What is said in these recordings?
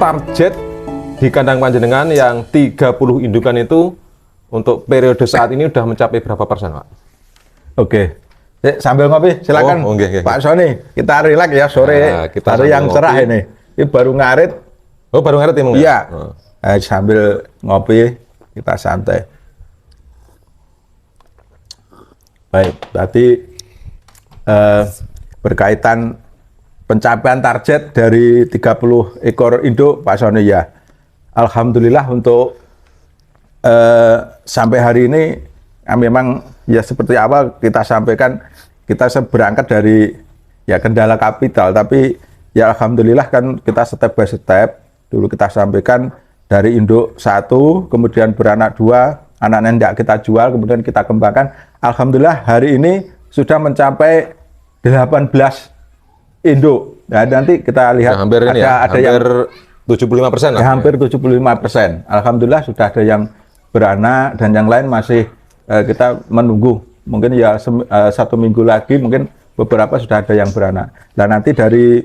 Target di kandang panjenengan yang 30 indukan itu untuk periode saat ini udah mencapai berapa persen, Pak? Oke, sambil ngopi silakan. Okay. Pak Sony, kita relax ya sore. Kita hari yang ngopi. cerah ini baru ngarit. Oh, baru ngarit ya, Bung? Iya. Sambil ngopi kita santai. Baik, berarti berkaitan pencapaian target dari 30 ekor induk Pak Sony ya. Alhamdulillah untuk sampai hari ini memang ya seperti awal kita sampaikan, kita berangkat dari ya kendala kapital, tapi ya alhamdulillah kan kita step by step. Dulu kita sampaikan dari induk 1, kemudian beranak 2, anaknya tidak kita jual, kemudian kita kembangkan. Alhamdulillah hari ini sudah mencapai 18 induk. Nah, nanti kita lihat hampir ini ada yang 75% lah. Hampir 75%. Alhamdulillah sudah ada yang beranak dan yang lain masih kita menunggu. Mungkin ya 1 minggu lagi mungkin beberapa sudah ada yang beranak. Nah, nanti dari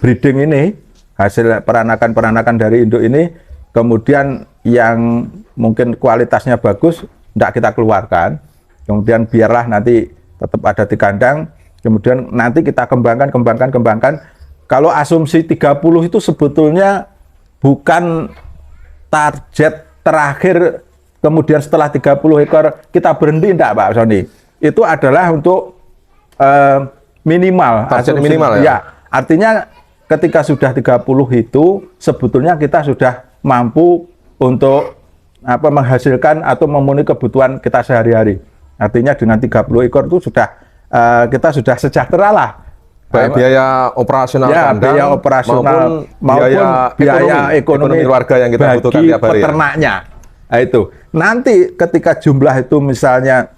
breeding ini, hasil peranakan dari induk ini, kemudian yang mungkin kualitasnya bagus tidak kita keluarkan. Kemudian biarlah nanti tetap ada di kandang. Kemudian nanti kita kembangkan. Kalau asumsi 30 itu sebetulnya bukan target terakhir, kemudian setelah 30 ekor kita berhenti, enggak Pak Sony. Itu adalah untuk minimal. Target minimal ya? Ya, artinya ketika sudah 30 itu sebetulnya kita sudah mampu untuk menghasilkan atau memenuhi kebutuhan kita sehari-hari. Artinya dengan 30 ekor itu sudah kita sudah sejahtera lah. Baik biaya operasional ya, kandang biaya operasional maupun biaya ekonomi warga yang kita butuhkan tiap hari. Peternaknya. Nah, itu. Nanti ketika jumlah itu misalnya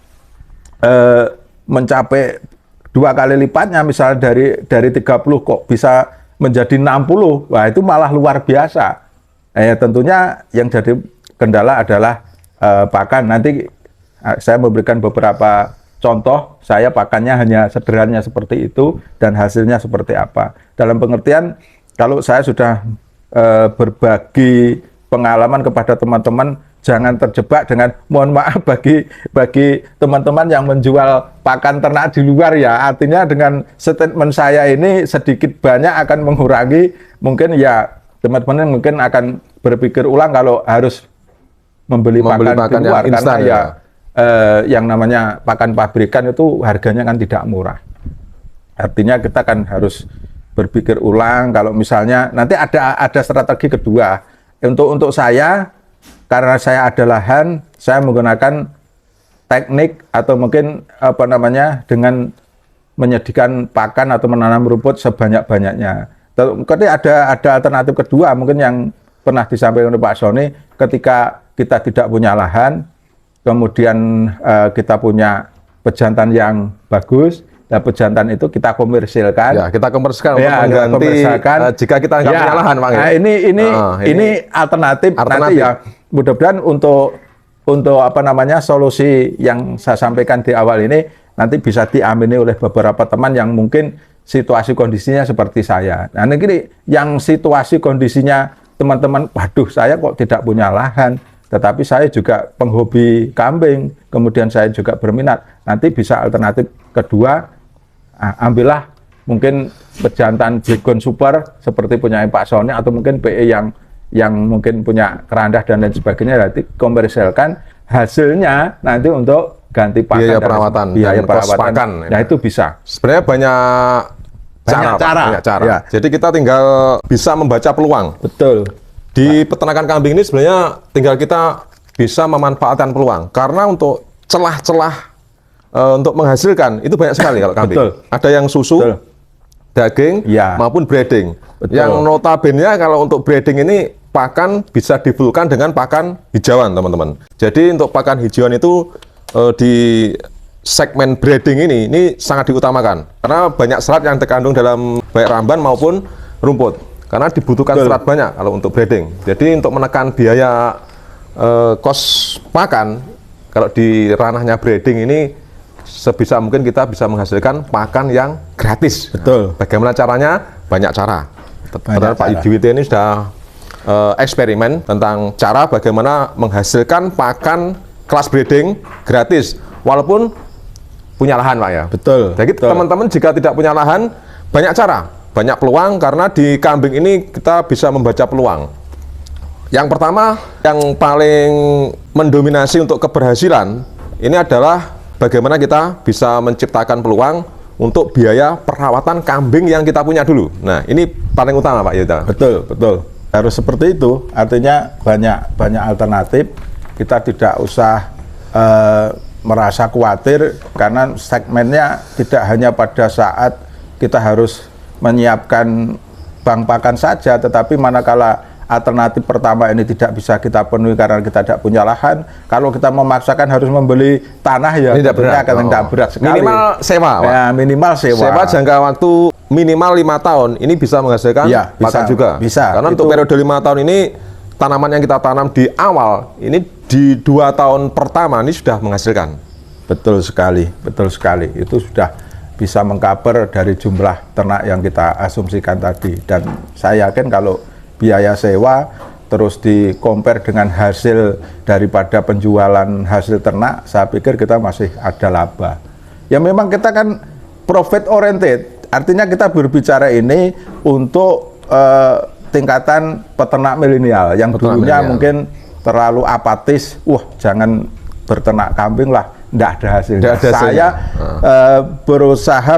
mencapai 2 kali lipatnya, misalnya dari 30 kok bisa menjadi 60. Wah, itu malah luar biasa. Tentunya yang jadi kendala adalah pakan. Nanti saya memberikan beberapa contoh, saya pakannya hanya sederhananya seperti itu dan hasilnya seperti apa. Dalam pengertian, kalau saya sudah berbagi pengalaman kepada teman-teman, jangan terjebak dengan, mohon maaf bagi teman-teman yang menjual pakan ternak di luar ya. Artinya dengan statement saya ini sedikit banyak akan mengurangi, mungkin ya teman-teman mungkin akan berpikir ulang kalau harus membeli pakan di luar, karena ya yang namanya pakan pabrikan itu harganya kan tidak murah. Artinya kita kan harus berpikir ulang. Kalau misalnya nanti ada strategi kedua untuk saya, karena saya ada lahan, saya menggunakan teknik atau mungkin dengan menyediakan pakan atau menanam rumput sebanyak-banyaknya. Tapi ada alternatif kedua mungkin yang pernah disampaikan oleh Pak Sony, ketika kita tidak punya lahan, kemudian kita punya pejantan yang bagus, dan pejantan itu kita komersilkan. Ya, kita komersilkan untuk mengganti jika kita nggak punya lahan, Pak. Nah, ini alternatif. Nanti ya mudah-mudahan untuk untuk apa namanya solusi yang saya sampaikan di awal ini nanti bisa diamini oleh beberapa teman yang mungkin situasi kondisinya seperti saya. Nah, ini yang situasi kondisinya teman-teman, waduh saya kok tidak punya lahan, tetapi saya juga penghobi kambing, kemudian saya juga berminat. Nanti bisa alternatif kedua, ambillah mungkin pejantan Blegon Super seperti punya Pak Sony atau mungkin PE yang mungkin punya kerandah dan lain sebagainya, nanti komersialkan hasilnya nanti untuk ganti pakan, biaya perawatan, biaya dan kos perawatan. pakan. Nah itu bisa. Sebenarnya banyak cara. Ya. Jadi kita tinggal bisa membaca peluang. Betul. Di peternakan kambing ini sebenarnya tinggal kita bisa memanfaatkan peluang. Karena untuk celah-celah untuk menghasilkan itu banyak sekali kalau kambing. Betul. Ada yang susu, Betul. daging, Ya. maupun breeding. Betul. Yang notabene kalau untuk breeding ini pakan bisa dibulkan dengan pakan hijauan, teman-teman. Jadi untuk pakan hijauan itu di segmen breeding ini sangat diutamakan karena banyak serat yang terkandung dalam baik ramban maupun rumput. Karena dibutuhkan Betul. serat banyak kalau untuk breeding. Jadi untuk menekan biaya kos pakan kalau di ranahnya breeding ini sebisa mungkin kita bisa menghasilkan pakan yang gratis. Betul. Nah, bagaimana caranya? Banyak cara. Padahal Pak Yudiwite ini sudah eksperimen tentang cara bagaimana menghasilkan pakan kelas breeding gratis walaupun punya lahan, Pak ya. Betul. Jadi teman-teman jika tidak punya lahan, banyak cara, banyak peluang karena di kambing ini kita bisa membaca peluang. Yang pertama, yang paling mendominasi untuk keberhasilan ini adalah bagaimana kita bisa menciptakan peluang untuk biaya perawatan kambing yang kita punya dulu. Nah, ini paling utama, Pak Yuda. Betul, betul. Harus seperti itu. Artinya banyak alternatif. Kita tidak usah merasa khawatir karena segmennya tidak hanya pada saat kita harus menyiapkan bank pakan saja, tetapi manakala alternatif pertama ini tidak bisa kita penuhi karena kita tidak punya lahan, kalau kita memaksakan harus membeli tanah ya Ini tidak berat. akan tidak berat sekali. Minimal sewa, Pak. Ya, minimal sewa. Sewa jangka waktu minimal 5 tahun ini bisa menghasilkan Ya, pakan bisa, juga. bisa. Karena untuk Itu- periode 5 tahun ini tanaman yang kita tanam di awal ini di 2 tahun pertama ini sudah menghasilkan. Betul sekali, betul sekali. Itu sudah bisa mengcover dari jumlah ternak yang kita asumsikan tadi. Dan saya yakin kalau biaya sewa terus di-compare dengan hasil daripada penjualan hasil ternak, saya pikir kita masih ada laba. Ya memang kita kan profit oriented, artinya kita berbicara ini untuk tingkatan peternak milenial yang Peternak dulunya milenial. mungkin terlalu apatis, wah jangan berternak kambing lah, tidak ada hasilnya. Nggak ada Saya hasilnya. berusaha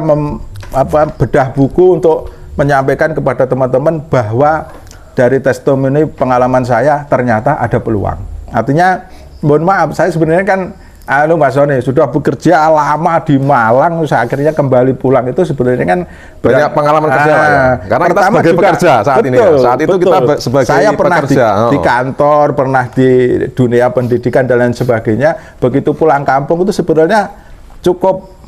bedah buku untuk menyampaikan kepada teman-teman bahwa dari testimoni pengalaman saya ternyata ada peluang. Artinya, mohon maaf, saya sebenarnya kan Mas Sony sudah bekerja lama di Malang, saya akhirnya kembali pulang itu sebenarnya kan Banyak pengalaman kerja, Pak, ya? Karena kita pertama sebagai pekerja saat ini ya. Saat itu kita sebagai saya pernah pekerja. di kantor, pernah di dunia pendidikan dan lain sebagainya. Begitu pulang kampung itu sebenarnya cukup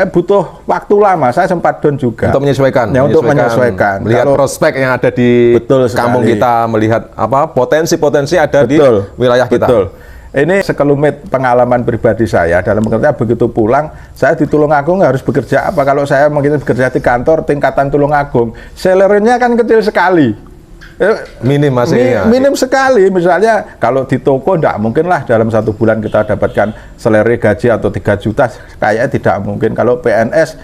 butuh waktu lama. Saya sempat down juga Untuk menyesuaikan. Ya, untuk menyesuaikan. Melihat Kalau- prospek yang ada di Betul sekali. kampung kita, melihat potensi-potensi ada Betul, di wilayah kita. Betul. Ini sekelumit pengalaman pribadi saya dalam pengertian begitu pulang, saya di Tulungagung harus bekerja apa? Kalau saya mungkin bekerja di kantor tingkatan Tulungagung, salary-nya kan kecil sekali. Minim masih ya. Minim sekali. Misalnya kalau di toko enggak mungkin lah dalam 1 bulan kita dapatkan salary gaji atau 3 juta, kayaknya tidak mungkin. Kalau PNS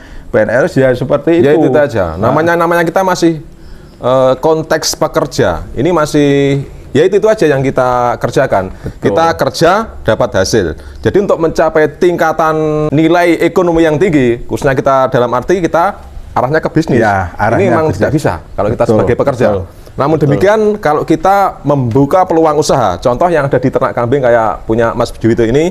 ya seperti itu. Ya itu aja. Namanya kita masih konteks pekerja. Ini masih ya itu aja yang kita kerjakan. Kita kerja dapat hasil. Jadi untuk mencapai tingkatan nilai ekonomi yang tinggi, khususnya kita dalam arti kita arahnya ke bisnis. Ya, Ini arahnya memang bisnis. tidak bisa kalau kita Betul, sebagai pekerja. betul. Namun demikian kalau kita membuka peluang usaha, contoh yang ada di ternak kambing kayak punya Mas Juwito ini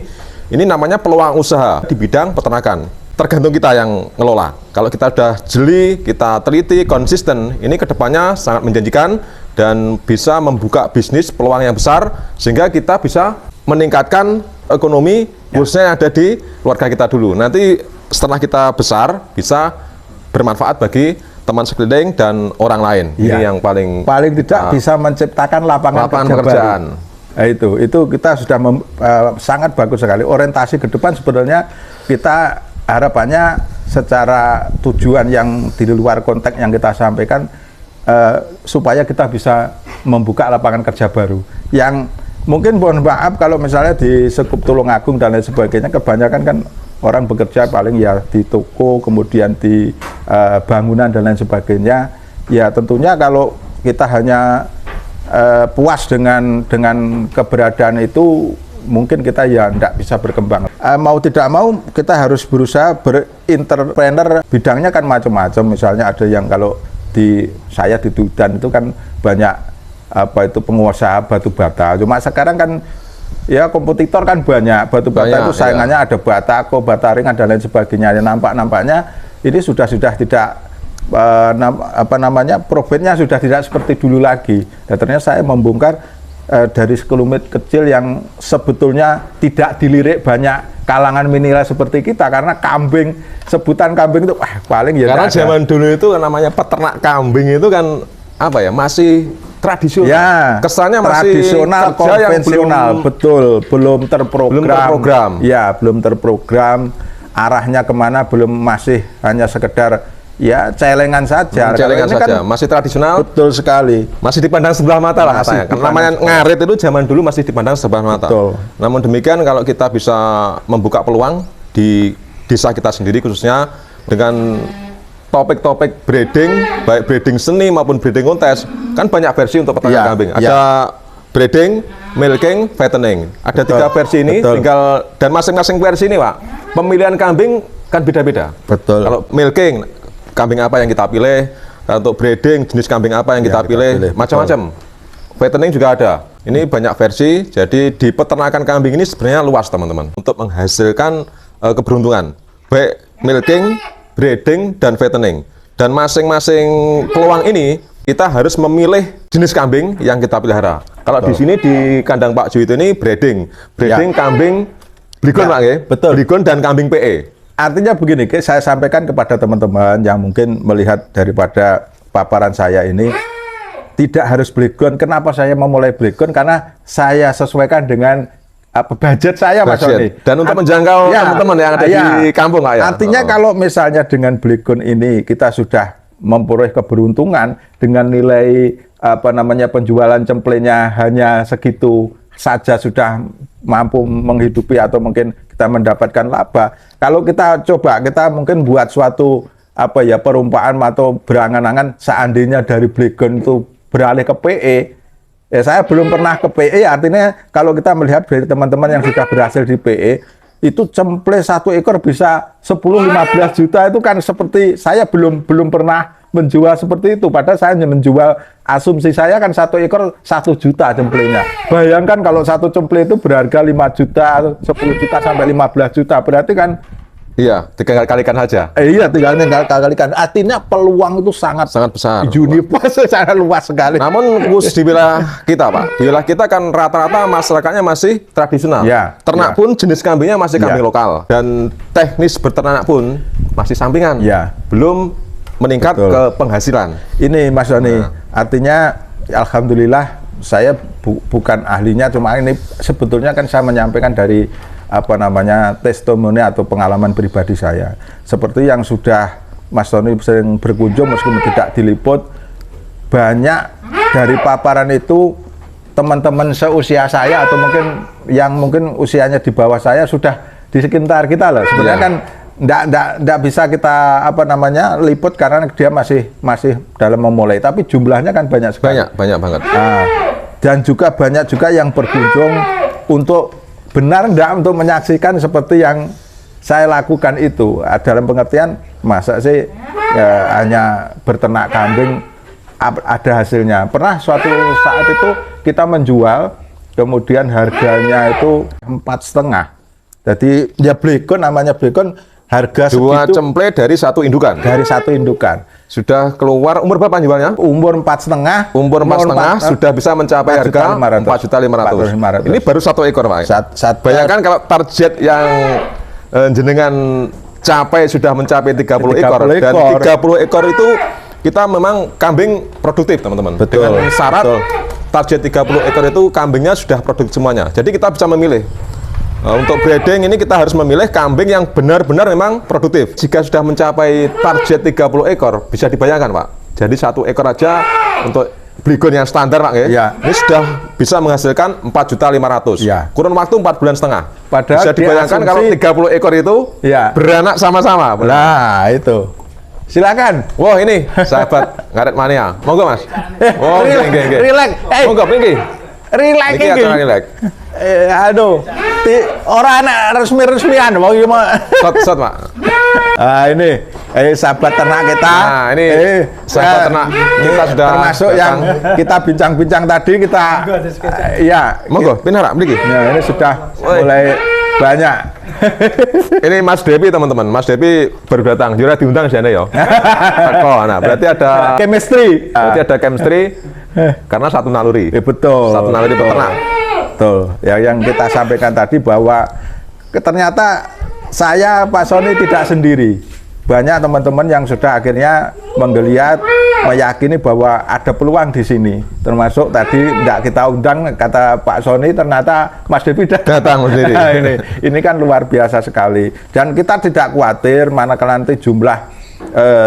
namanya peluang usaha di bidang peternakan. Tergantung kita yang ngelola. Kalau kita sudah jeli, kita teliti, konsisten, ini kedepannya sangat menjanjikan dan bisa membuka bisnis peluang yang besar sehingga kita bisa meningkatkan ekonomi khususnya yang ada di keluarga kita dulu. Nanti setelah kita besar bisa bermanfaat bagi teman sekeliling dan orang lain. Ini yang paling tidak bisa menciptakan lapangan kerja pekerjaan. baru. Nah, itu kita sudah sangat bagus sekali. Orientasi ke depan sebetulnya kita harapannya secara tujuan yang di luar konteks yang kita sampaikan, supaya kita bisa membuka lapangan kerja baru yang mungkin, mohon maaf kalau misalnya di Sekup Tulungagung dan lain sebagainya, kebanyakan kan orang bekerja paling ya di toko, kemudian di bangunan dan lain sebagainya. Ya tentunya kalau kita hanya puas dengan keberadaan itu, mungkin kita ya tidak bisa berkembang. Mau tidak mau kita harus berusaha berinterpreneur. Bidangnya kan macam-macam. Misalnya ada yang kalau saya di Tudan itu kan banyak pengusaha batu bata. Cuma sekarang kan ya kompetitor kan banyak. Batu bata itu saingannya ada Batako, Bataring dan lain sebagainya. Nampaknya ini sudah tidak profitnya sudah tidak seperti dulu lagi. Dan ternyata saya membongkar dari sekelumit kecil yang sebetulnya tidak dilirik banyak kalangan milenial seperti kita, karena kambing, sebutan kambing itu paling ya. Karena zaman dulu itu namanya peternak kambing itu kan masih tradisional. Ya, kesannya tradisional, masih konvensional, belum terprogram. Ya, belum terprogram. Arahnya kemana masih hanya sekedar ya celengan saja. Celengan saja, kan masih tradisional. Betul sekali. Masih dipandang sebelah mata lah katanya. Namanya ngarit itu zaman dulu masih dipandang sebelah mata. Betul. Namun demikian kalau kita bisa membuka peluang di desa kita sendiri khususnya dengan topik-topik breeding, baik breeding seni maupun breeding kontes, kan banyak versi untuk peternak kambing. Ada breeding, milking, fattening. Ada 3 versi ini, dan masing-masing versi ini, Pak, pemilihan kambing kan beda-beda. Betul. Kalau milking, kambing apa yang kita pilih, untuk breeding jenis kambing apa yang kita pilih, macam-macam. Fattening juga ada. Ini banyak versi. Jadi di peternakan kambing ini sebenarnya luas, teman-teman, untuk menghasilkan keberuntungan, baik milking, breeding, dan fattening. Dan masing-masing peluang ini kita harus memilih jenis kambing yang kita pelihara. Kalau di sini di kandang Pak Juwito ini breeding kambing Brigon, Pak, ya? Betul. Brigon dan kambing PE. Artinya begini, saya sampaikan kepada teman-teman yang mungkin melihat daripada paparan saya ini, tidak harus Brigon. Kenapa saya memulai Brigon? Karena saya sesuaikan dengan budget saya, Mas Sony. Dan untuk menjangkau teman-teman yang ada di kampung, Pak, ya. Artinya kalau misalnya dengan Brigon ini kita sudah memperoleh keberuntungan dengan nilai penjualan cemplenya hanya segitu saja sudah mampu menghidupi atau mungkin kita mendapatkan laba. Kalau kita mungkin buat suatu perumpamaan atau berangan-angan, seandainya dari Brigon itu beralih ke PE, saya belum pernah ke PE, artinya kalau kita melihat dari teman-teman yang sudah berhasil di PE, itu cemple 1 ekor bisa 10-15 juta, itu kan seperti saya belum pernah menjual seperti itu. Padahal saya hanya menjual, asumsi saya kan 1 ekor 1 juta cemplenya. Bayangkan kalau 1 cemple itu berharga 5 juta, 10 juta sampai 15 juta, berarti kan iya, kalikan saja. Iya, kalikan. Artinya peluang itu sangat besar. Universe sangat luas sekali. Namun khusus di wilayah kita, Pak, di wilayah kita kan rata-rata masyarakatnya masih tradisional. Ya, ternak pun jenis kambingnya masih kambing lokal, dan teknis berternak pun masih sampingan. Ya. Belum meningkat ke penghasilan. Ini Mas Doni, artinya alhamdulillah saya bukan ahlinya, cuma ini sebetulnya kan saya menyampaikan dari testimoni atau pengalaman pribadi saya. Seperti yang sudah Mas Tony sering berkunjung meskipun tidak diliput, banyak dari paparan itu teman-teman seusia saya atau mungkin usianya di bawah saya sudah di sekitar kita lah. Sebenarnya kan enggak bisa kita liput karena dia masih dalam memulai, tapi jumlahnya kan banyak sekali. Banyak banget. Nah, dan juga banyak juga yang berkunjung untuk benar enggak untuk menyaksikan seperti yang saya lakukan itu. Dalam pengertian, masa sih hanya berternak kambing ada hasilnya. Pernah suatu saat itu kita menjual, kemudian harganya itu 4,5. Jadi ya Brigon, namanya Brigon, harga 2 segitu. cemple dari 1 indukan. Dari 1 indukan. Sudah keluar umur berapa jualnya? Umur 4,5. Umur 4,5 sudah bisa mencapai harga 4.500.000. Ini baru 1 ekor, Pak. Bayangkan kalau target yang jenengan capai sudah mencapai 30 ekor. Dan 30 ekor itu kita memang kambing produktif, teman-teman. Dengan syarat target 30 ekor itu kambingnya sudah produktif semuanya. Jadi kita bisa memilih. Untuk breeding ini kita harus memilih kambing yang benar-benar memang produktif. Jika sudah mencapai target 30 ekor, bisa dibayangkan Pak. Jadi 1 ekor aja untuk Brigon yang standar Pak Ya. ini sudah bisa menghasilkan 4.500.000. Ya. Kurun waktu 4 bulan setengah. Padahal bisa dibayangkan kalau 30 ekor itu Ya. beranak sama-sama. Nah, itu. Silakan. Wah ini sahabat ngaret mania. Monggo Mas. Oh, nggih. Relax. Monggo niki. Relax Niki iki. acara relax. Aduh. Ora anak resmi-resmian wong iki mah. Sot Pak. Ah ini sahabat ternak kita. Nah, ini sahabat ternak kita sudah termasuk datang. yang kita bincang-bincang tadi kita iya. Monggo pinara mriki. Nah, ini sudah mulai banyak. Ini Mas Depi teman-teman. Mas Depi baru datang. Jura diundang di sana ya. Nah, berarti ada Chemistry. karena satu naluri. Betul. Satu naluri peternak. Betul. Yang kita sampaikan tadi bahwa ternyata saya Pak Sony tidak sendiri. Banyak teman-teman yang sudah akhirnya menggeliat, meyakini bahwa ada peluang di sini. Termasuk tadi tidak kita undang, kata Pak Sony, ternyata Mas Devi Datang sendiri. ini kan luar biasa sekali. Dan kita tidak khawatir manakala nanti jumlah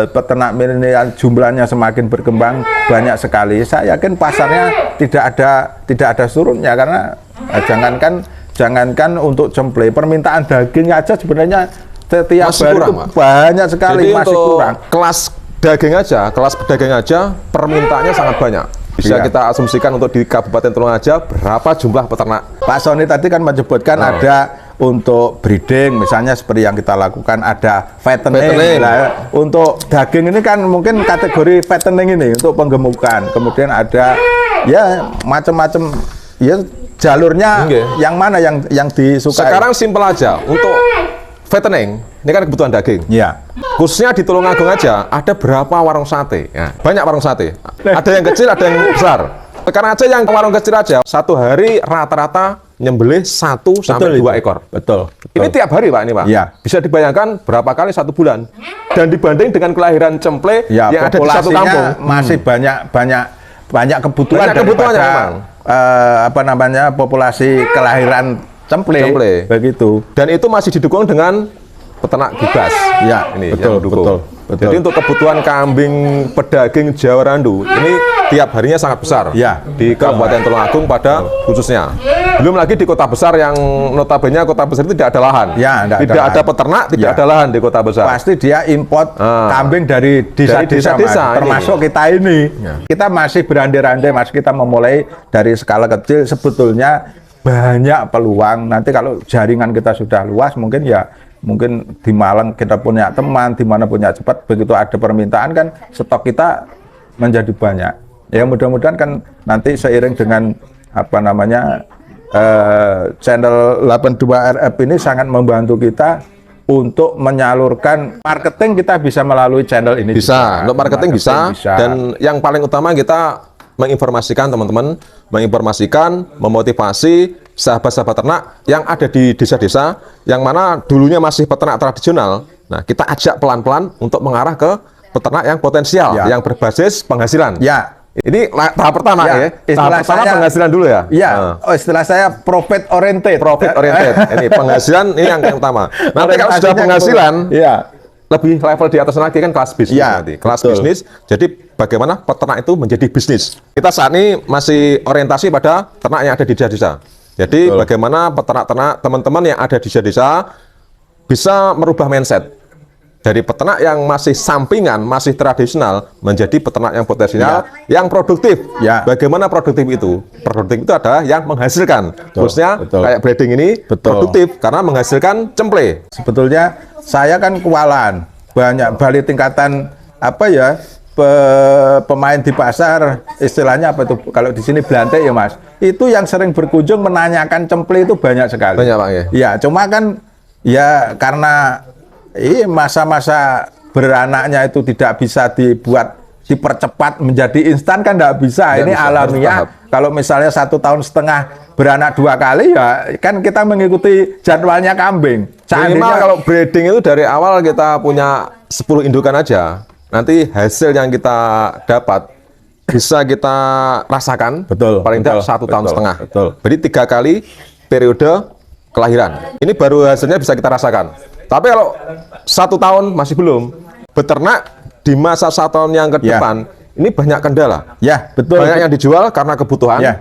peternak milenial jumlahnya semakin berkembang banyak sekali. Saya yakin pasarnya tidak ada surutnya karena jangankan untuk cemplay, permintaan daging aja sebenarnya setiap Masih hari kurang, itu Pak. banyak sekali. Jadi masih untuk kurang. kelas pedagang aja permintaannya sangat banyak. Bisa Iya. kita asumsikan untuk di Kabupaten Tulungaja berapa jumlah peternak. Pak Sony tadi kan menyebutkan ada untuk breeding, misalnya seperti yang kita lakukan ada fattening. Nah, untuk daging ini kan mungkin kategori fattening ini untuk penggemukan. Kemudian ada ya macam-macam ya jalurnya yang mana yang disukai. Sekarang simpel aja untuk fattening. Ini kan kebutuhan daging. Ya. Khususnya di Tulungagung aja ada berapa warung sate? Ya, banyak warung sate. Ada yang kecil, ada yang besar. Sekarang aja yang warung kecil aja satu hari rata-rata nyembelih 1 sampai 2 ekor. Betul. Ini tiap hari Pak ini Pak. Ya. Bisa dibayangkan berapa kali 1 bulan. Dan dibanding dengan kelahiran cemplay Ya, yang ada di satu populasinya kampung. masih banyak kebutuhan Banyak kebutuhannya daripada, memang. apa namanya populasi kelahiran cemplay. Begitu. Dan itu masih didukung dengan peternak bibas. Ya, Ini betul, yang dukung. betul. Jadi untuk kebutuhan kambing pedaging Jawa Randu ini tiap harinya sangat besar Ya, di Kabupaten Tulungagung pada khususnya. Belum lagi di kota besar yang notabene kota besar itu tidak ada lahan. Ya, tidak ada peternak, tidak ada lahan di kota besar. Pasti dia import kambing dari desa-desa, desa-desa termasuk kita ini. Kita masih berandai-andai, Mas, kita memulai dari skala kecil. Sebetulnya banyak peluang. Nanti kalau jaringan kita sudah luas, mungkin di Malang kita punya teman, di mana punya cepat, begitu ada permintaan kan stok kita menjadi banyak. Ya mudah-mudahan kan nanti seiring dengan apa namanya channel 82 RF ini sangat membantu kita untuk menyalurkan marketing, kita bisa melalui channel ini. Bisa, untuk marketing bisa. Dan yang paling utama kita menginformasikan teman-teman, memotivasi sahabat-sahabat ternak yang ada di desa-desa yang mana dulunya masih peternak tradisional. Nah, kita ajak pelan-pelan untuk mengarah ke peternak yang potensial, yang berbasis penghasilan. Ya. Ini tahap pertama ya. Tahap pertama penghasilan dulu ya. Iya. Istilah saya profit oriented. Profit oriented. Ini penghasilan ini yang utama. Nanti kalau sudah penghasilan, lebih level di atas lagi kan kelas bisnis nanti. Kelas bisnis. Jadi bagaimana peternak itu menjadi bisnis. Kita saat ini masih orientasi pada ternak yang ada di desa-desa. Jadi bagaimana peternak-ternak teman-teman yang ada di desa-desa bisa merubah mindset dari peternak yang masih sampingan, masih tradisional menjadi peternak yang potensial, yang produktif. Bagaimana produktif itu? Produktif itu adalah yang menghasilkan. Khususnya kayak breeding ini produktif karena menghasilkan cemplay. Sebetulnya saya kan kewalahan, banyak balik tingkatan pemain di pasar, istilahnya apa itu? Kalau di sini belantik ya Mas. Itu yang sering berkunjung menanyakan cemplay itu banyak sekali. Banyak Pak ya. Ya, cuma kan ya karena masa-masa beranaknya itu tidak bisa dipercepat menjadi instan kan tidak bisa. Ini alamiah. Kalau misalnya 1,5 tahun beranak 2 kali ya kan kita mengikuti jadwalnya kambing. Minimal kalau breeding itu dari awal kita punya 10 indukan aja. Nanti hasil yang kita dapat bisa kita rasakan. Betul, Paling tidak betul, 1 tahun betul, setengah. betul. Berarti 3 kali periode kelahiran. Ini baru hasilnya bisa kita rasakan. Tapi kalau 1 tahun masih belum, beternak di masa 1 tahun yang ke Ya. depan, ini banyak kendala. Ya, betul. Banyak yang dijual karena kebutuhan. Ya.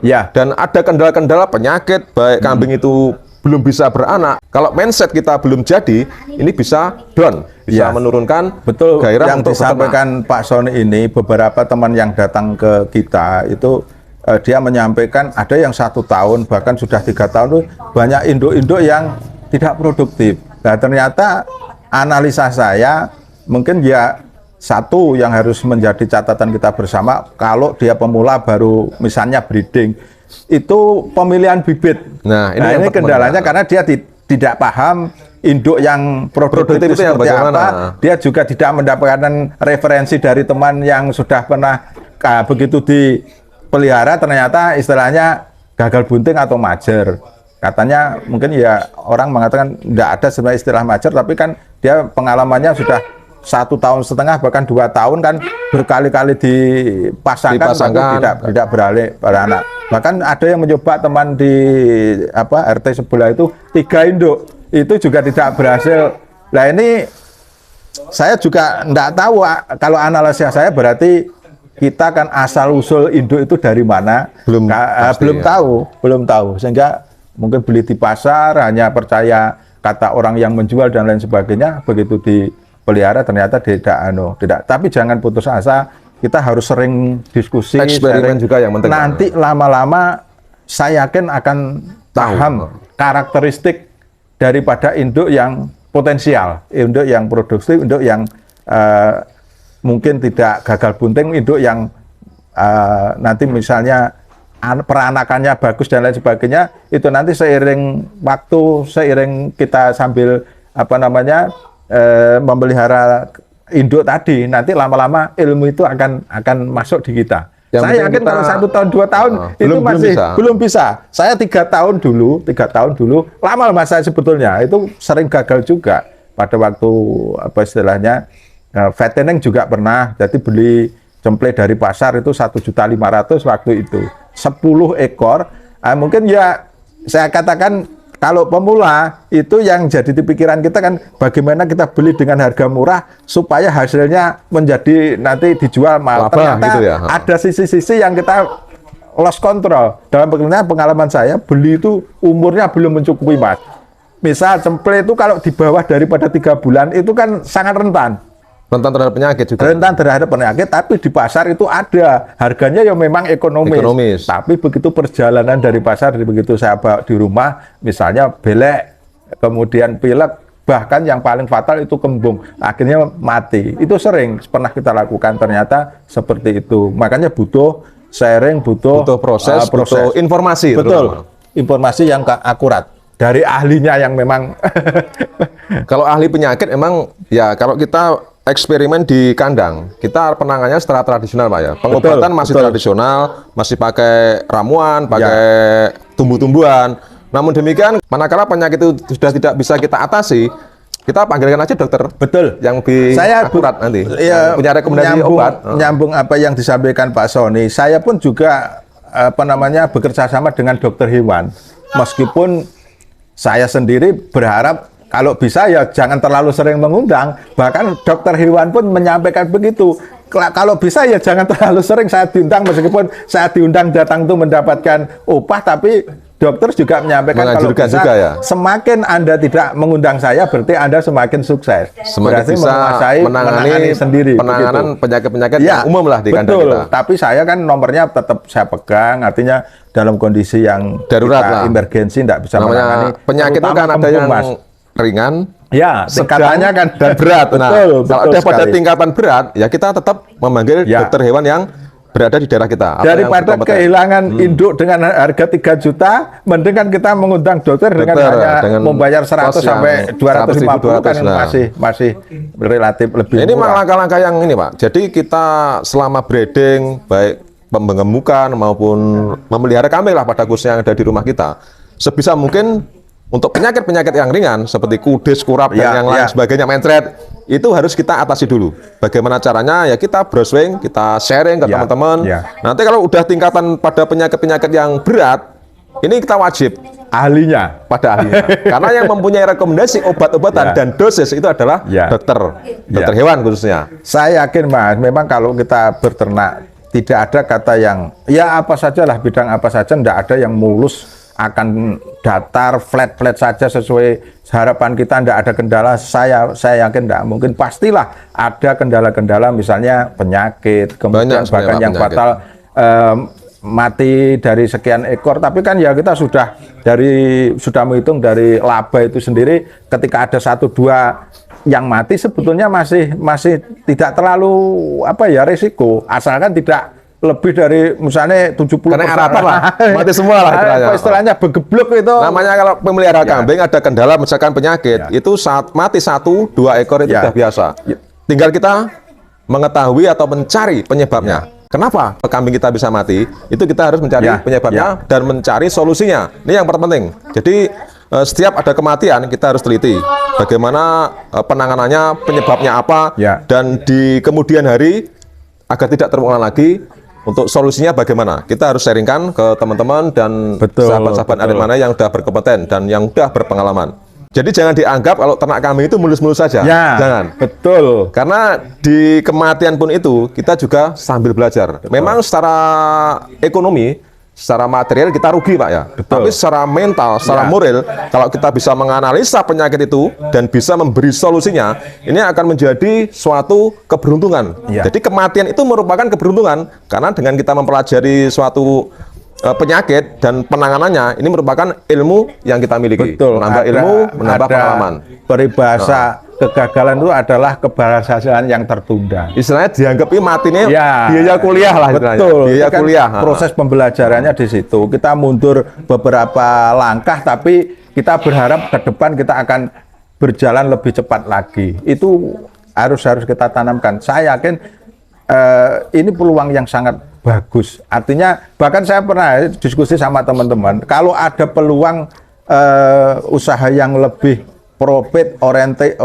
Ya. Dan ada kendala-kendala penyakit, baik kambing itu belum bisa beranak. Kalau mindset kita belum jadi, ini bisa down, bisa Ya. menurunkan Betul, gairah yang untuk beternak. disampaikan Pak Sony ini, beberapa teman yang datang ke kita itu dia menyampaikan ada yang 1 tahun bahkan sudah 3 tahun tuh banyak induk-induk yang tidak produktif. Nah ternyata analisa saya mungkin ya satu yang harus menjadi catatan kita bersama, kalau dia pemula baru misalnya breeding itu pemilihan bibit. Nah, ini yang kendalanya karena dia tidak paham induk yang produktif Produktif itu yang seperti bagaimana? apa. Dia juga tidak mendapatkan referensi dari teman yang sudah pernah begitu dipelihara ternyata istilahnya gagal bunting atau majer. Katanya mungkin ya orang mengatakan tidak ada sebenarnya istilah majer, tapi kan dia pengalamannya sudah 1,5 tahun bahkan 2 tahun kan berkali-kali dipasangkan. Tapi tidak beralih pada anak. Bahkan ada yang mencoba teman di RT sebelah itu 3 induk itu juga tidak berhasil. Nah ini saya juga tidak tahu, kalau analisa saya berarti kita kan asal usul induk itu dari mana Belum pasti, belum ya. belum tahu sehingga mungkin beli di pasar hanya percaya kata orang yang menjual dan lain sebagainya, begitu dipelihara ternyata tidak. Tapi jangan putus asa, kita harus sering diskusi, Eksperimen juga yang penting. nanti lama-lama saya yakin akan paham karakteristik daripada induk yang potensial, induk yang produktif, induk yang mungkin tidak gagal bunting, induk yang nanti misalnya peranakannya bagus dan lain sebagainya, itu nanti seiring waktu, seiring kita sambil memelihara induk tadi, nanti lama-lama ilmu itu akan masuk di kita. Yang Saya penting yakin kita- kalau 1 tahun 2 tahun itu masih belum bisa. Saya 3 tahun dulu, lama saya sebetulnya itu sering gagal juga pada waktu istilahnya fattening juga pernah. Jadi beli cemplay dari pasar itu 1.500.000 waktu itu 10 ekor. Mungkin ya saya katakan kalau pemula itu yang jadi di pikiran kita kan bagaimana kita beli dengan harga murah supaya hasilnya menjadi nanti dijual mahal. Laba Ternyata gitu ya. ada sisi-sisi yang kita lost control. Dalam pengalaman saya, beli itu umurnya belum mencukupi, Mas. Misal cemplay itu kalau di bawah daripada 3 bulan itu kan sangat rentan. Rentan terhadap penyakit juga. Rentan terhadap penyakit, tapi di pasar itu ada harganya yang memang ekonomis. Tapi begitu perjalanan dari pasar, begitu saya bawa di rumah, misalnya belek, kemudian pilek, bahkan yang paling fatal itu kembung, akhirnya mati. Itu sering pernah kita lakukan, ternyata seperti itu. Makanya butuh sharing, butuh proses, butuh informasi. Betul, informasi yang akurat dari ahlinya yang memang. Kalau ahli penyakit emang ya kalau kita eksperimen di kandang, kita penanganannya secara tradisional, Pak ya. Pengobatan masih tradisional, masih pakai ramuan, pakai tumbuh-tumbuhan. Namun demikian, manakala penyakit itu sudah tidak bisa kita atasi, kita panggilkan aja dokter. Betul. Yang lebih akurat nanti. Ya, punya rekomendasi obat. Nyambung apa yang disampaikan Pak Sony. Saya pun juga bekerja sama dengan dokter hewan. Meskipun saya sendiri berharap kalau bisa ya jangan terlalu sering mengundang. Bahkan dokter hewan pun menyampaikan begitu. Kalau bisa ya jangan terlalu sering saya diundang, meskipun saya diundang datang itu mendapatkan upah, tapi dokter juga menyampaikan kalau bisa juga ya. semakin Anda tidak mengundang saya berarti Anda semakin sukses. Semakin Berarti bisa menangani sendiri. penanganan begitu. penyakit-penyakit Ya, yang umum lah di kandang betul. kita. Tapi saya kan nomornya tetap saya pegang, artinya dalam kondisi yang Darurat kita lah. Emergensi tidak bisa menangani. Namanya penyakit itu terutama kan ada kembung, yang Mas. ringan, Ya, sedang, tingkatannya kan dan berat. Nah, betul, kalau betul ada pada sekali. tingkatan berat, ya kita tetap memanggil Ya. dokter hewan yang berada di daerah kita. atau yang Daripada berkompeten. kehilangan induk dengan harga 3 juta, mending kan kita mengundang dokter dengan hanya dengan membayar 100 kos yang sampai 250 kan 100.000, nah. masih relatif lebih Ini murah. langkah-langkah yang ini, Pak. Jadi kita selama breeding, baik mengemukan maupun memelihara kambing lah pada khususnya yang ada di rumah kita, sebisa mungkin Untuk penyakit-penyakit yang ringan seperti kudes, kurap, dan Ya, yang lain ya. sebagainya, mencret, itu harus kita atasi dulu. Bagaimana caranya? Ya kita browsing, kita sharing ke Ya, teman-teman. ya. Nanti kalau udah tingkatan pada penyakit-penyakit yang berat, ini kita wajib Ahlinya. pada ahlinya. Karena yang mempunyai rekomendasi obat-obatan Ya. dan dosis itu adalah Ya. dokter Ya. hewan khususnya. Saya yakin Mas, memang kalau kita berternak tidak ada kata yang ya apa sajalah bidang apa saja, tidak ada yang mulus akan datar flat saja sesuai harapan kita, tidak ada kendala. Saya yakin tidak mungkin, pastilah ada kendala-kendala, misalnya penyakit, kemudian Banyak sebenarnya, bahkan Pak, yang penyakit. fatal mati dari sekian ekor. Tapi kan ya kita sudah menghitung dari laba itu sendiri, ketika ada 1-2 yang mati sebetulnya masih tidak terlalu resiko, asalkan tidak lebih dari misalnya 70%. Karena harapan lah, mati semua lah istilahnya. Istilahnya begeblok itu. Namanya kalau pemelihara Ya. kambing ada kendala misalkan penyakit, itu saat mati 1-2 ekor itu Ya. sudah biasa. Ya. Tinggal kita mengetahui atau mencari penyebabnya. Kenapa kambing kita bisa mati? Itu kita harus mencari Ya. penyebabnya dan mencari solusinya. Ini yang terpenting. Jadi setiap ada kematian kita harus teliti bagaimana penanganannya, penyebabnya apa, Ya. dan di kemudian hari agar tidak terulang lagi. Untuk solusinya bagaimana? Kita harus sharingkan ke teman-teman dan Betul, sahabat-sahabat betul. arit mana yang sudah berkompeten dan yang sudah berpengalaman. Jadi jangan dianggap kalau ternak kambing itu mulus-mulus saja. Ya, Jangan. betul. Karena di kematian pun itu kita juga sambil belajar. Memang secara ekonomi, secara material kita rugi Pak ya. Tapi secara mental, secara Ya. moral, kalau kita bisa menganalisa penyakit itu dan bisa memberi solusinya, ini akan menjadi suatu keberuntungan. Ya. Jadi kematian itu merupakan keberuntungan karena dengan kita mempelajari suatu penyakit dan penanganannya, ini merupakan ilmu yang kita miliki. Betul. Menambah ilmu, menambah pengalaman. Peribahasa kegagalan itu adalah keberhasilan yang tertunda. Istilahnya dianggap ini mati nih Ya, biaya kuliah lah istilahnya. betul. Biaya Itu kan kuliah. Proses pembelajarannya di situ. Kita mundur beberapa langkah, tapi kita berharap ke depan kita akan berjalan lebih cepat lagi. Itu harus kita tanamkan. Saya yakin ini peluang yang sangat bagus. Artinya bahkan saya pernah diskusi sama teman-teman, kalau ada peluang usaha yang lebih profit,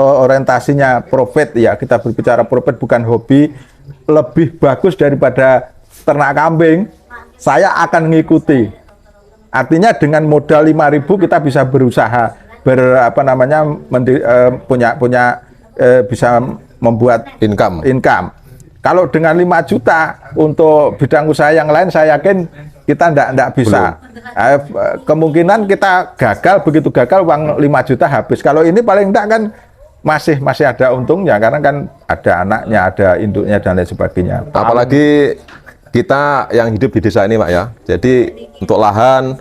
orientasinya profit, ya kita berbicara profit bukan hobi, lebih bagus daripada ternak kambing, saya akan mengikuti. Artinya dengan modal 5.000 kita bisa berusaha bisa membuat income. Kalau dengan 5 juta untuk bidang usaha yang lain, saya yakin kita enggak bisa. Kemungkinan kita gagal, begitu gagal uang 5 juta habis. Kalau ini paling enggak kan masih ada untungnya, karena kan ada anaknya, ada induknya dan lain sebagainya. Apalagi kita yang hidup di desa ini Pak ya. Jadi untuk lahan,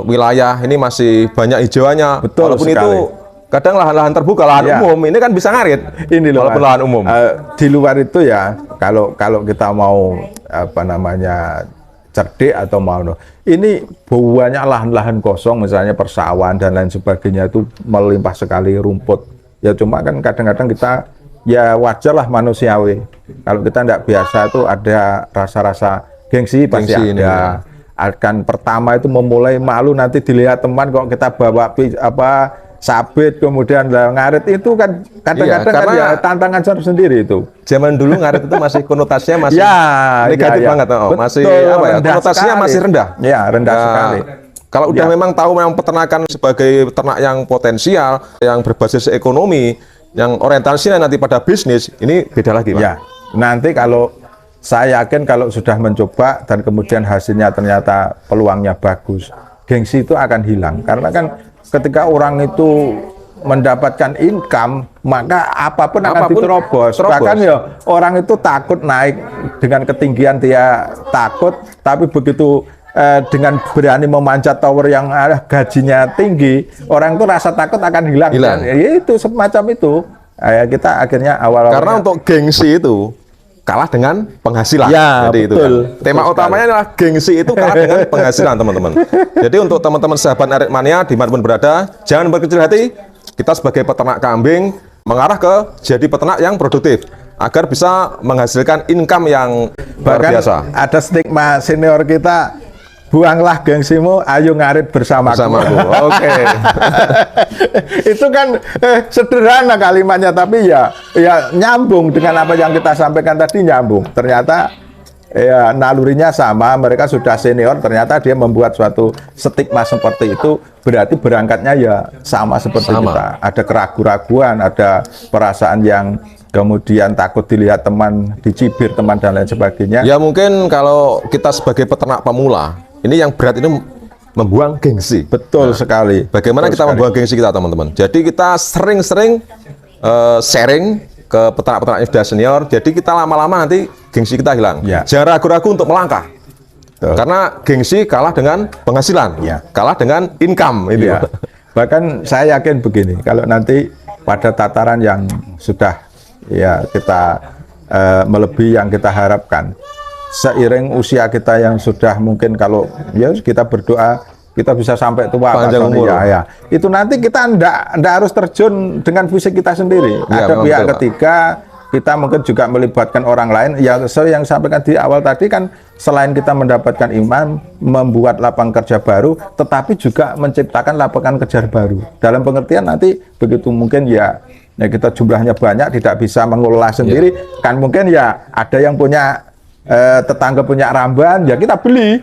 wilayah ini masih banyak hijauannya. Betul Walaupun sekali. itu kadang lahan-lahan terbuka, lahan Ya. umum, ini kan bisa ngarit. Ini loh, walaupun Mas. lahan umum. Di luar itu ya, kalau kita mau cerdik atau mau ini banyak lahan-lahan kosong, misalnya persawahan dan lain sebagainya, itu melimpah sekali rumput. Ya cuma kan kadang-kadang kita ya wajar lah, manusiawi. Kalau kita tidak biasa itu ada rasa-rasa gengsi pasti Gengsi ini, ada. Akan pertama itu memulai malu, nanti dilihat teman kok kita bawa sabit kemudian ngarit, itu kan kadang-kadang Iya, kan karena ya tantangan sendiri itu. Zaman dulu ngarit itu masih konotasinya masih Ya, negatif ya, ya. banget. Betul, Masih rendah konotasinya sekali. masih rendah. Ya, rendah sekali. Kalau udah Ya. memang tahu memang peternakan sebagai ternak yang potensial, yang berbasis ekonomi, yang orientasinya nanti pada bisnis, ini beda lagi Pak. Ya, nanti kalau saya yakin kalau sudah mencoba dan kemudian hasilnya ternyata peluangnya bagus, gengsi itu akan hilang. Karena kan ketika orang itu mendapatkan income, maka apapun akan diterobos. Bahkan ya orang itu takut naik dengan ketinggian, dia takut, tapi begitu dengan berani memanjat tower yang gajinya tinggi, orang itu rasa takut akan hilang. Ya, itu semacam itu. Kita akhirnya awal-awalnya, karena untuk gengsi itu kalah dengan penghasilan. Ya, jadi betul, itu kan. betul Tema utamanya adalah gengsi itu kalah dengan penghasilan, teman-teman. Jadi untuk teman-teman sahabat arit mania dimanapun berada, jangan berkecil hati. Kita sebagai peternak kambing mengarah ke jadi peternak yang produktif agar bisa menghasilkan income yang luar bahkan biasa. ada stigma senior kita, buanglah gengsimu, ayo ngarit bersamaku. Bersamaku. Oke. Itu kan sederhana kalimatnya, tapi ya nyambung dengan apa yang kita sampaikan tadi, nyambung. Ternyata ya nalurinya sama, mereka sudah senior, ternyata dia membuat suatu stigma seperti itu, berarti berangkatnya ya sama seperti kita. Ada keraguan-raguan, ada perasaan yang kemudian takut dilihat teman, dicibir teman dan lain sebagainya. Ya mungkin kalau kita sebagai peternak pemula, ini yang berat ini membuang gengsi. Betul sekali. Bagaimana kita membuang gengsi kita, teman-teman? Jadi kita sering-sering sharing ke peternak-peternak yang sudah senior. Jadi kita lama-lama nanti gengsi kita hilang. Ya. Jangan ragu-ragu untuk melangkah. Betul. Karena gengsi kalah dengan penghasilan, Ya. kalah dengan income. Itu. Ya. Bahkan saya yakin begini, kalau nanti pada tataran yang sudah ya kita melebihi yang kita harapkan, seiring usia kita yang sudah mungkin kalau ya kita berdoa kita bisa sampai tua Panjang Pak Sony, umur. ya. Itu nanti kita ndak harus terjun dengan fisik kita sendiri. Ya, Ada memang pihak betul, Pak. ketiga, kita mungkin juga melibatkan orang lain. Ya, yang sampaikan di awal tadi kan, selain kita mendapatkan iman, membuat lapangan kerja baru, tetapi juga menciptakan lapangan kerja baru. Dalam pengertian nanti begitu mungkin ya kita jumlahnya banyak, tidak bisa mengelola sendiri, kan mungkin ya ada yang punya tetangga punya ramban, ya kita beli.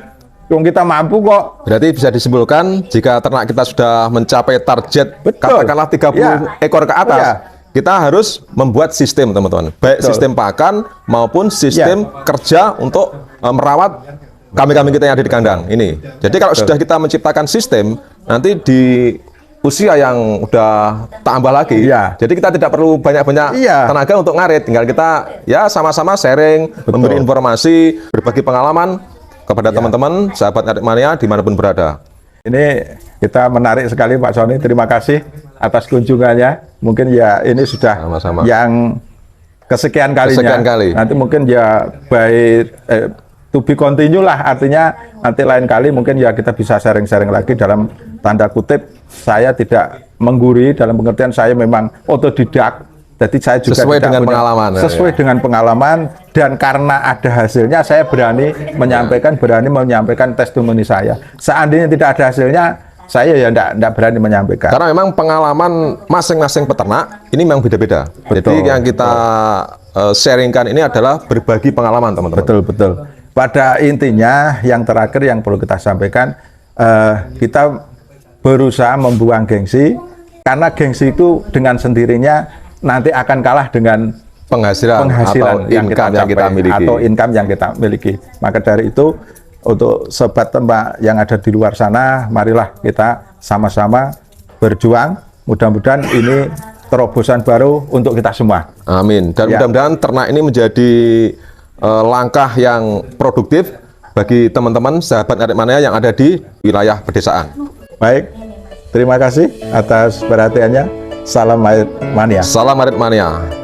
Yang kita mampu kok. Berarti bisa disimpulkan jika ternak kita sudah mencapai target Betul. katakanlah 30 Ya. ekor ke atas, Ya. kita harus membuat sistem, teman-teman. Baik Betul. sistem pakan maupun sistem kerja untuk merawat kambing-kambing kita yang ada di kandang ini. Jadi kalau sudah kita menciptakan sistem, nanti di usia yang udah tambah lagi, Iya. jadi kita tidak perlu banyak-banyak Iya. tenaga untuk ngarit, tinggal kita ya sama-sama sharing, memberi informasi, berbagi pengalaman kepada teman-teman sahabat Ngarit Mania dimanapun berada. Ini kita menarik sekali Pak Sony, terima kasih atas kunjungannya. Mungkin ya ini sudah Sama-sama. yang kesekian kalinya. Kesekian kali. Nanti mungkin ya to be continue lah, artinya nanti lain kali mungkin ya kita bisa sharing-sharing lagi dalam tanda kutip. Saya tidak menggurui, dalam pengertian saya memang otodidak. Jadi saya juga Sesuai tidak dengan punya- pengalaman, ya. sesuai dengan pengalaman, dan karena ada hasilnya saya berani menyampaikan testimoni saya. Seandainya tidak ada hasilnya, saya ya tidak berani menyampaikan. Karena memang pengalaman masing-masing peternak ini memang beda-beda. Jadi Betul, yang kita sharingkan ini adalah berbagi pengalaman, teman-teman. Betul. Pada intinya yang terakhir yang perlu kita sampaikan, kita berusaha membuang gengsi, karena gengsi itu dengan sendirinya nanti akan kalah dengan Penghasilan atau income yang kita miliki. atau income yang kita miliki. Maka dari itu, untuk sobat ternak yang ada di luar sana, marilah kita sama-sama berjuang. Mudah-mudahan ini terobosan baru untuk kita semua. Amin. Dan Ya. mudah-mudahan ternak ini menjadi langkah yang produktif bagi teman-teman sahabat Ngarit Mania yang ada di wilayah pedesaan. Baik, terima kasih atas perhatiannya. Salam Ngarit Mania. Salam Ngarit Mania.